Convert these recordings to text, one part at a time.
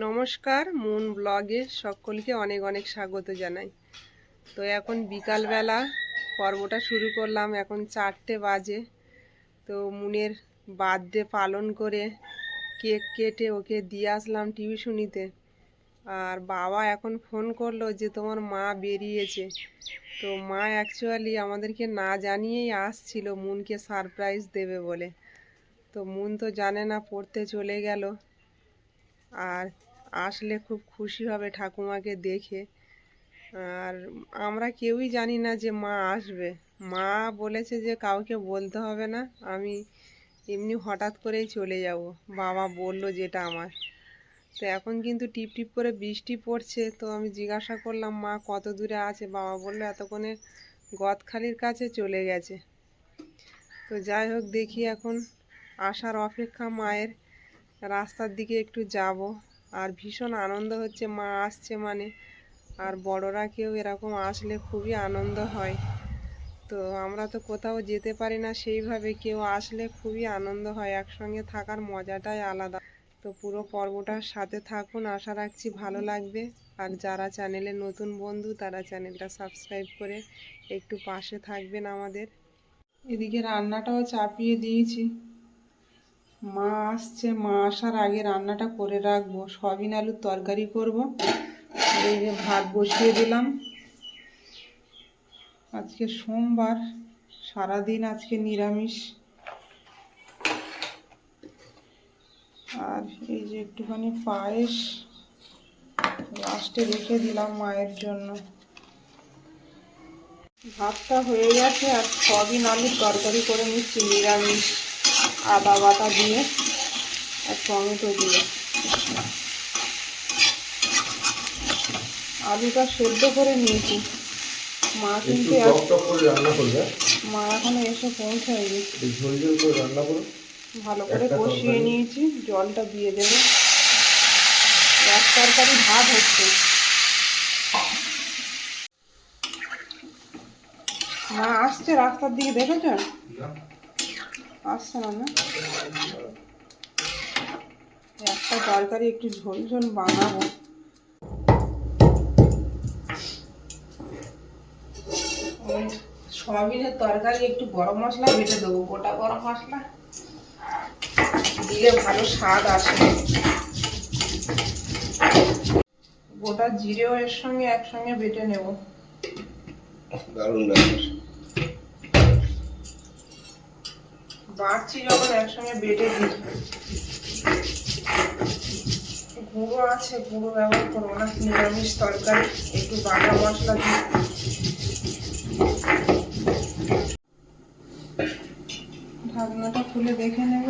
নমস্কার, মুন ব্লগে সকলকে অনেক অনেক স্বাগত জানাই। তো এখন বিকালবেলা পর্বটা শুরু করলাম। এখন 4টে বাজে। তো মুনের বার্থডে পালন করে কেক কেটে ওকে দিয়ে আসলাম টিউশনিতে। আর বাবা এখন ফোন করলো যে তোমার মা বেরিয়েছে। তো মা অ্যাকচুয়ালি আমাদেরকে না জানিয়েই আসছিল মুনকে সারপ্রাইজ দেবে বলে। তো মুন তো জানে না, পড়তে চলে গেল। আর আসলে খুব খুশি হবে ঠাকুমাকে দেখে। আর আমরা কেউই জানি না যে মা আসবে। মা বলেছে যে কাউকে বলতে হবে না, আমি এমনি হঠাৎ করেই চলে যাব, বাবা বলল যেটা আমার। তো এখন কিন্তু টিপ টিপ করে বৃষ্টি পড়ছে। তো আমি জিজ্ঞাসা করলাম মা কত দূরে আছে, বাবা বললো এতক্ষণে গদখালির কাছে চলে গেছে। তো যাই হোক, দেখি এখন আসার অপেক্ষা মায়ের। রাস্তার দিকে একটু যাব। আর ভীষণ আনন্দ হচ্ছে মা আসছে মানে। আর বড়রা কেউ এরকম আসলে খুবই আনন্দ হয়। তো আমরা তো কোথাও যেতে পারি না সেইভাবে, কেউ আসলে খুবই আনন্দ হয়। একসঙ্গে থাকার মজাটাই আলাদা। তো পুরো পর্বটার সাথে থাকুন, আশা রাখছি ভালো লাগবে। আর যারা চ্যানেলে নতুন বন্ধু তারা চ্যানেলটা সাবস্ক্রাইব করে একটু পাশে থাকবেন আমাদের। এদিকে রান্নাটাও চাপিয়ে দিয়েছি। মা আসছে, মা আসার আগে রান্নাটা করে রাখবো। সয়াবিন আলুর তরকারি করব। এই যে ভাত বসিয়ে দিলাম। আজকে সোমবার, সারাদিন আজকে নিরামিষ। আর এই যে একটুখানি পায়েস লাস্টে রেখে দিলাম মায়ের জন্য। ভাতটা হয়ে গেছে। আর সয়াবিন আলুর তরকারি করে নিচ্ছি নিরামিষ, আদা বাটা দিয়ে আর টমেটো দিয়ে। আলুটা সেদ্ধ করে নিয়েছি। মা কিন্তু মা এখনো এসে পৌঁছায়নি। ভালো করে কষিয়ে নিয়েছি, জলটা দিয়ে দেবো। এক তরকারি ভাত হচ্ছে। মা আসছে রাস্তার দিকে, দেখেছ? আসছে না না? একটা তরকারি একটু ঝোল ঝোল বানাবো। সয়াবিনের তরকারি একটু গরম মশলা বেটে দেবো, গোটা গরম মশলা দিলে ভালো স্বাদ আসে। গোটা জিরেও এর সঙ্গে একসঙ্গে বেটে নেব। বাড়ছি যখন একসঙ্গে বেটে দিই। গুঁড়ো আছে, গুঁড়ো ব্যবহার করবো না, নিরামিষ তরকারি একটু বাটা মশলা দিই। ঢাকনাটা খুলে দেখে নেব।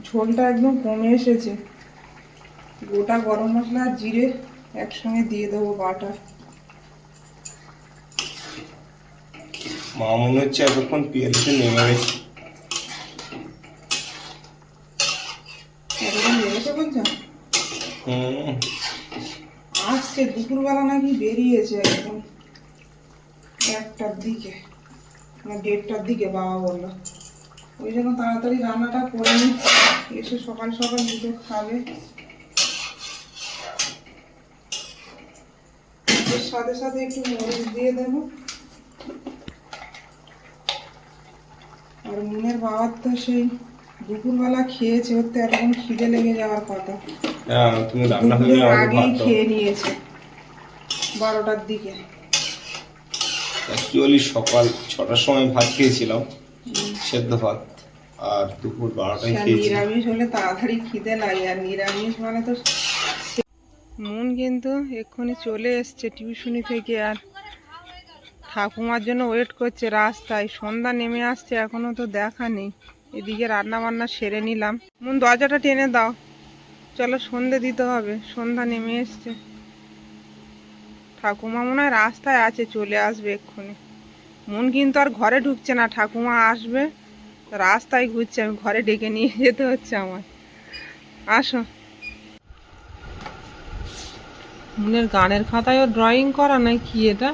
ঝোলটা একদম কমে এসেছে। গোটা গরম মশলা আর জিরে একসঙ্গে দিয়ে দেবো বাটা। মা মনে হচ্ছে এতক্ষণ পিএলসি নেমে গেছে। এতক্ষণ লেগেছে বলছো? আসছে দুপুরবেলা নাকি বেরিয়েছে একদম 1টার দিকে না 1:30টার দিকে বাবা বললো। ওই জন্য তাড়াতাড়ি রান্নাটা করে নিচ্ছি, এসে সকাল সকাল দুটো খাবে। এর সাথে সাথে একটু মরিচ দিয়ে দেবো। আর মুনের বাবার তো সেই দুপুরবেলা খেয়েছে, ওর তো এখন খিদে লেগে যাওয়ার কথা। তুমি রান্না হয়ে গেলে আমাকে আগেই ভাত দাও। খেয়ে নিয়েছে 12টার দিকে। অ্যাকচুয়ালি সকাল 6টার সময় ভাত খেয়েছিলাম, সেদ্ধ ভাত। আর দুপুর 12টায় খেয়েছি। নিরামিষ হলে তাড়াতাড়ি খিদে লাগে, আর নিরামিষ মানে তো। মুন কিন্তু এক্ষুনি চলে এসছে টিউশনি থেকে। আর ঠাকুমার জন্য ওয়েট করছে রাস্তায়। সন্ধ্যা নেমে আসছে, এখনো তো দেখা নেই। এদিকে রান্না বান্না সেরে নিলাম। মুন দরজাটা টেনে দাও, চলো সন্ধে দিতে হবে, সন্ধ্যা নেমে এসছে। ঠাকুমা মনে হয় রাস্তায় আছে, চলে আসবে এক্ষুনি। মুন কিন্তু আর ঘরে ঢুকছে না, ঠাকুমা আসবে রাস্তায় ঘুরছে, আমি ঘরে ডেকে নিয়ে যেতে হচ্ছে আমার। আসো। মুনের গানের খাতায়ও ড্রয়িং করা নাই কি এটা?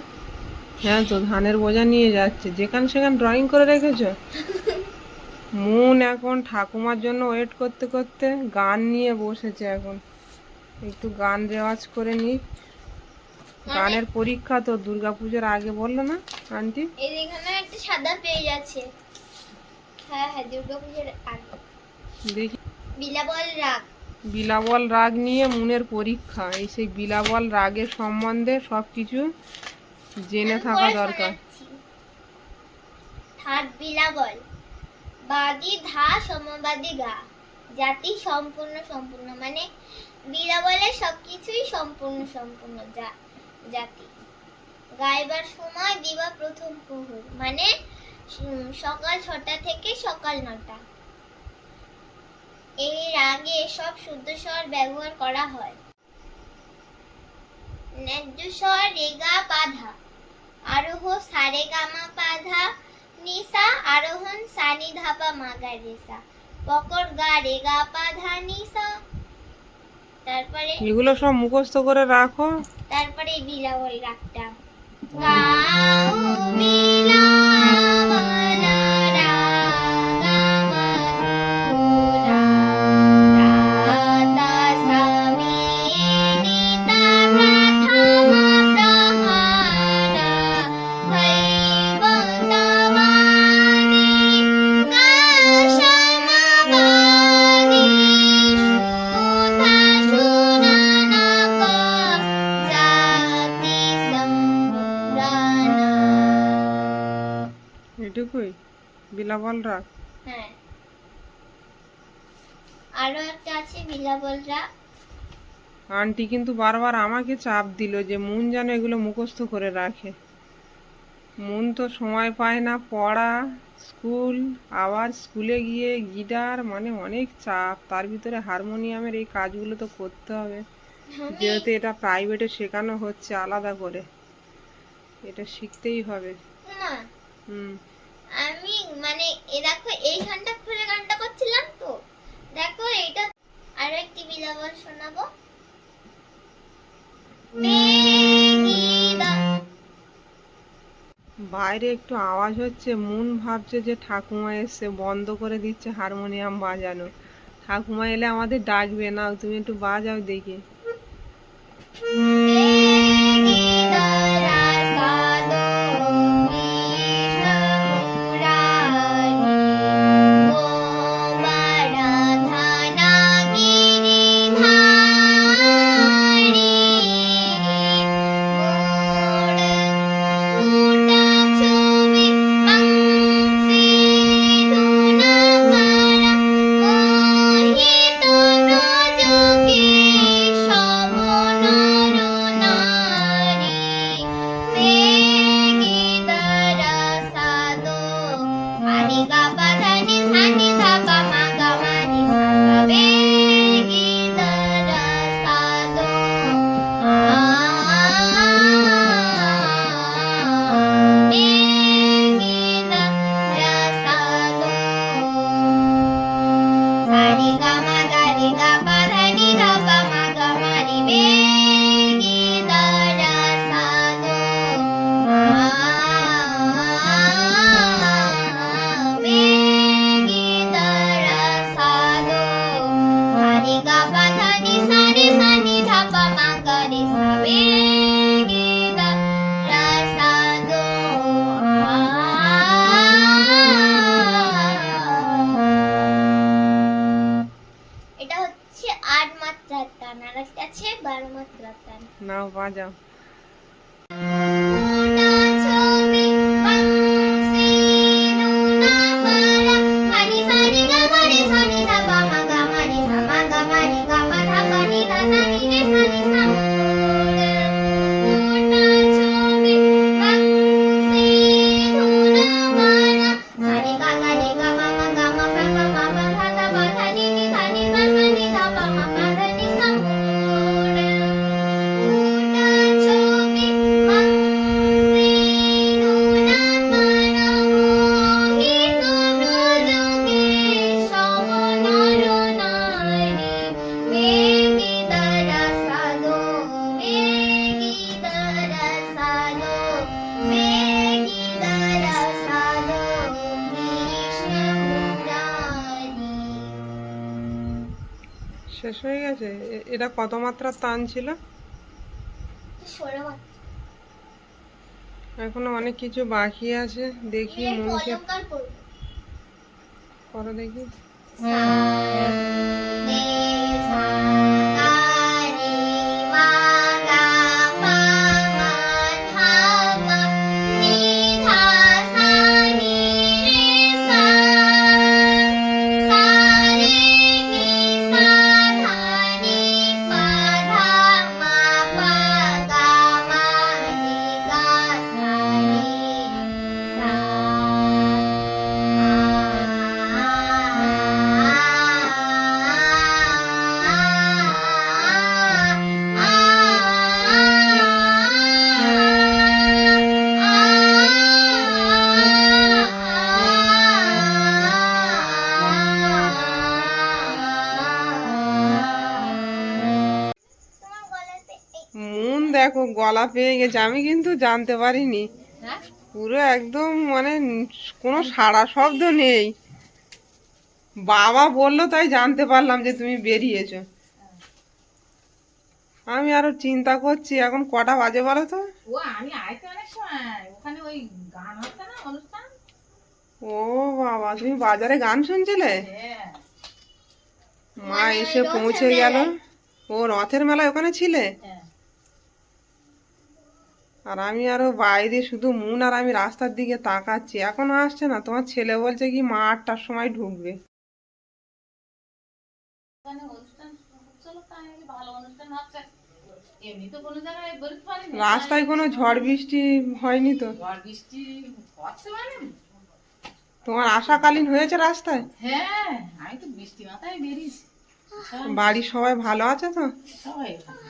হ্যাঁ তো ধানের বোঝা নিয়ে যাচ্ছে, যেখানে সেখানে ড্রয়িং করে রেখেছো। মন এখন ঠাকুমার জন্য ওয়েট করতে করতে গান নিয়ে বসেছে। এখন একটু গান রেওয়াজ করে নি। গানের পরীক্ষা তো দুর্গাপুজোর আগে, বললো না আন্টি? এখানে একটা সাদা পেজ আছে। হ্যাঁ হ্যাঁ, দুর্গাপূজার আগে। দেখি। বিলাবল রাগ। বিলাবল রাগ নিয়ে মুনের পরীক্ষা। এই সেই বিলাবল রাগের সম্বন্ধে সব কিছু জেনে থাকা দরকার। থার্ড বিলাবল, বাদি ধা সমবাদি গা, জাতি সম্পূর্ণ সম্পূর্ণ, মানে বিলাবলের সবকিছুই সম্পূর্ণ সম্পূর্ণ জাতি। গাইবার সময় দিবা প্রথম প্রহর, মানে সকাল 6টা থেকে সকাল 9টা। এই রাগে সব শুদ্ধ স্বর ব্যবহার করা হয়। ন্যায্য স্বর রেগা পাধা, আরোহ সারে গামা পাধা নিসা, আরোহণ সানি ধাপা মাগা রেসা, পকর গা রেগা পাধা নিসা। তারপরে এগুলো সব মুখস্থ করে রাখো। তারপরে বিলাবল রাগটা গাও বিলাবল রাগা মধুরা, রাতা সামি নিতা প্রথম প্রহারা, হৈবন্তবাণী গা সমবাদী, সুধা সুনানক জাতি সম্পুরানা। এটুকুই বিলাবল রাগ। হ্যাঁ, আরো একটা আছে বিলাবল রাগ। আন্টি কিন্তু বারবার আমাকে চাপ দিল যে মুন যেন এগুলো মুখস্থ করে রাখে। মুন তো সময় পায় না, পড়া, স্কুল, আবার স্কুলে গিয়ে গিটার, মানে অনেক চাপ। তার ভিতরে হারমোনিয়ামের এই কাজগুলো তো করতে হবে, যেহেতু এটা প্রাইভেটে শেখানো হচ্ছে আলাদা করে, এটা শিখতেই হবে। মা, আমি মানে দেখো এই গানটা খুলে গানটা করছিলাম তো, দেখো এটা আরো একটি বিলাবল শোনাবো। বাইরে একটু আওয়াজ হচ্ছে, মুন ভাবছে যে ঠাকুমা এসে বন্ধ করে দিচ্ছে হারমোনিয়াম বাজানো। ঠাকুমা এলে আমাদের ডাকবে না, তুমি একটু বাজাও দেখি। নাও বাজাও। শেষ হয়ে গেছে? এটা কত মাত্রার টান ছিল? সরে বাচ্চা এখনো অনেক কিছু বাকি আছে, দেখি মনকে অলঙ্কার করবো করো দেখি। সা রে সা গা রে মা গা পা মা ধা পা নি ধা সা নি রে সা সা রে নি সা ধা নি পা ধা মা পা গা মা রে গা সা রে সা মন দেখো গলা পেয়ে গেছে, আমি কিন্তু জানতে পারিনি। পুরো একদম মানে কোনো সাড়া শব্দ নেই। বাবা বললো তাই জানতে পারলাম যে তুমি বেরিয়েছো। আমি আরো চিন্তা করছি এখন কটা বাজে বলো তো। ও আমি আইতে অনেক সময় ওখানে ওই গান হচ্ছে না অনুষ্ঠান। ও বাবা, তুমি বাজারে গান শুনছিলে? হ্যাঁ মা এসে পৌঁছে গেল। ও রথের মেলায় ওখানে ছিলে? হ্যাঁ আর আমি আরো বাইরে শুধু মুন আর আমি রাস্তার দিকে তাকাচ্ছি, এখনো আসছে না। তোমার ছেলে বলছে কি মা 8টার সময় ঢুকবে। ওখানে অনুষ্ঠান হচ্ছিল, তাই ভালো অনুষ্ঠান হচ্ছে। এমনি তো কোনো জায়গায় বেরোতে পারিনি। রাস্তায় কোনো ঝড় বৃষ্টি হয়নি তো? ঝড় বৃষ্টি হচ্ছে মানে তোমার আশাকালীন হয়েছে রাস্তায়? হ্যাঁ আমি তো বৃষ্টি মাথায় বেরিয়েছি। বাড়ির সবাই ভালো আছে তো? সবাই ভালো।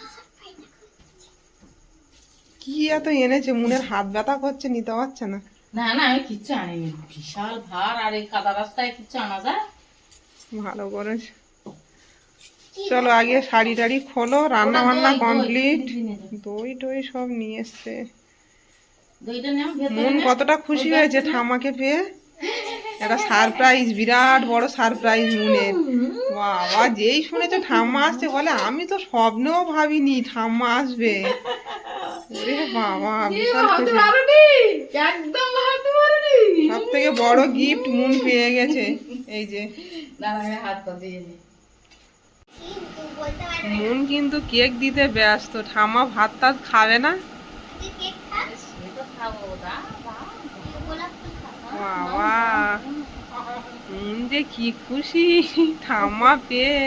কি এত এনেছে, মুনের হাত ব্যথা করছে, নিতে পারছে না। না না আমি কিচ্ছু আনিনি, বিশাল ভার আর এই কাদা রাস্তায় কিচ্ছু আনা যায়। ভালো করেছে। চলো আগে শাড়ি টাড়ি খোলো, রান্না বান্না কমপ্লিট। দই টই সব নিয়ে এসছে। দইটা নিয়ে আমি ভেতরে মন নে। কতটা খুশি হয়েছে ঠাম্মাকে পেয়ে। একটা সারপ্রাইজ, বিরাট বড় সারপ্রাইজ মুনের। বাবা যেই শুনেছে ঠাম্মা আসছে বলে আমি তো স্বপ্নেও ভাবিনি ঠাম্মা আসবে। ওরে বাবা বিশাল ভাবতে খুশি। পারোনি, একদম ভাবতে পারোনি। সব থেকে বড় গিফট মুন পেয়ে গেছে। এই যে দাঁড়া আমি হাত পা দিয়ে দিই। কিন্তু বলতে পারবে না মুন কিন্তু কেক দিতে ব্যস্ত, ঠাম্মা ভাত টাত খাবে না। তুই কেক খা সে তো খাবো দা গোলাপ ফুল খা বাবা মুন যে কি খুশি ঠাম্মা পেয়ে,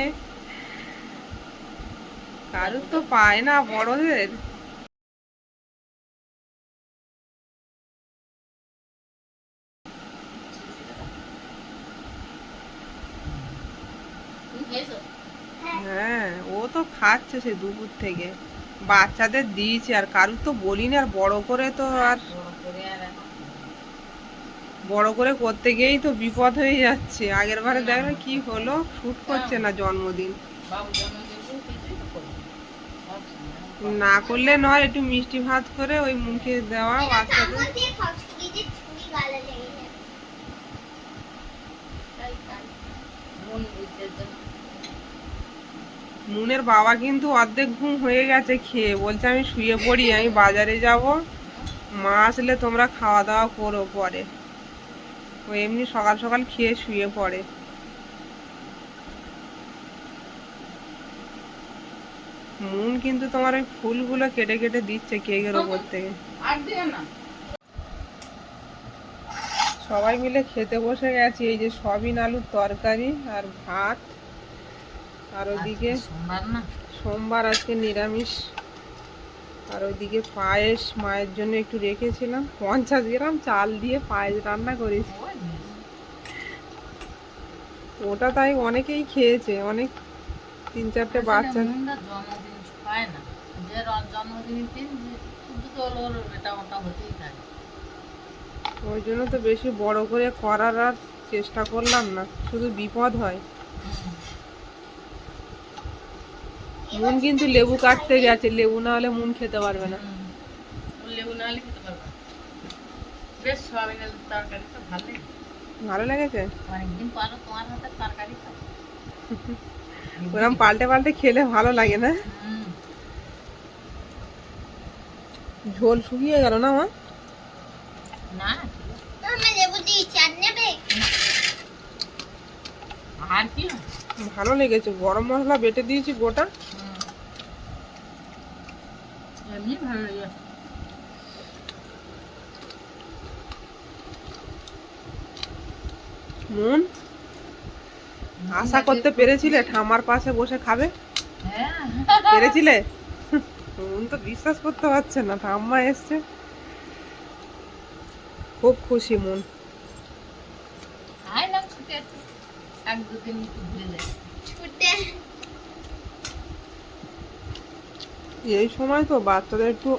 কারুর তো পায় না বড়দের। তুমি খেয়েছো? হ্যাঁ ও তো খাচ্ছে সে দুপুর থেকে, বাচ্চাদের দিয়েছি আর কারুর তো বলিনি। আর বড় করে তো আর বড় করে আর এখন বড় করে করতে গিয়েই তো বিপদ হয়ে যাচ্ছে। আগের বারে দেখলে কি হলো, শুট করছে না জন্মদিন। বাবু জন্মদিন কিছুই তো করি সব সময়। না করলে নয়, একটু মিষ্টি ভাত করে ওই মুখে দেওয়া বাচ্চাদের। চামচ দিয়ে খাও ছুরি দিয়ে ছুরি গালে লেগে যাবে তাই তাই মন বুঝতে জন্য মুনের বাবা কিন্তু অর্ধেক ঘুম হয়ে গেছে খেয়ে, বলছে আমি শুয়ে পড়ি, আমি বাজারে যাব, মা আসলে তোমরা খাওয়া দাওয়া করো পরে। ও এমনি সকাল সকাল খেয়ে শুয়ে পড়ে। মুন কিন্তু তোমার ওই ফুলগুলো কেটে কেটে দিচ্ছে কেকের ওপর থেকে। আর দিও না। সবাই মিলে খেতে বসে গেছি। এই যে সয়াবিন আলুর তরকারি আর ভাত, আর ওদিকে সোমবার না সোমবার আজকে নিরামিষ। আর ওইদিকে পায়েস মায়ের জন্য একটু রেখেছিলাম, 50 গ্রাম চাল দিয়ে পায়েস রান্না করেছি। ওটা তাই অনেকেই খেয়েছে, অনেক 3-4টে বাচ্চা। জন্মদিন পায় না, যে জন্মদিনের দিন দুটো ওর এটা ওটা হতেই থাকে। ওই জন্য তো বেশি বড় করে করার আর চেষ্টা করলাম না, শুধু বিপদ হয়। মুন কিন্তু লেবু কাটতে গেছে, লেবু না হলে মুন খেতে পারবে না। ওর লেবু না হলে খেতে পারবে না। বেশ সয়াবিন আলুর তরকারি তো ভালো লাগে। ভালো লেগেছে? অনেকদিন পর তোমার হাতের তরকারি খাবো। ওরকম পাল্টে পাল্টে খেলে ভালো লাগে না? হুম। ঝোল শুকিয়ে গেল না মা? না আমার লেবু দিয়ে চাট নেবে? আর কি? ভালো লেগেছে, গরম মশলা বেটে দিয়েছি গোটা। হুম। এমনি ভালো লাগে। মন আশা করতে পেরেছিলে ঠাম্মার পাশে বসে খাবে? হ্যাঁ। পেরেছিলে? মন তো বিশ্বাস করতে পারছে না ঠাম্মা এসছে। খুব খুশি মন। আয় না ছুটে আছে। এক দুদিন একটু ঘুরে যায়। ছুটে এই সময় তো বাচ্চাদের একটু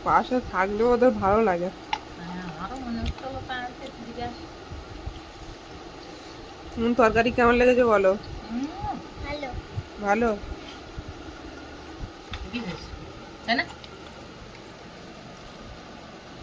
পাশে থাকলেও ওদের ভালো লাগে। হ্যাঁ, আমারও মনে হচ্ছে ও তাড়াতাড়ি ফিরে আসে। তরকারি কেমন লেগেছে বলো? হুম, ভালো। ভালো? ঠিকই হয়েছে। তাই না?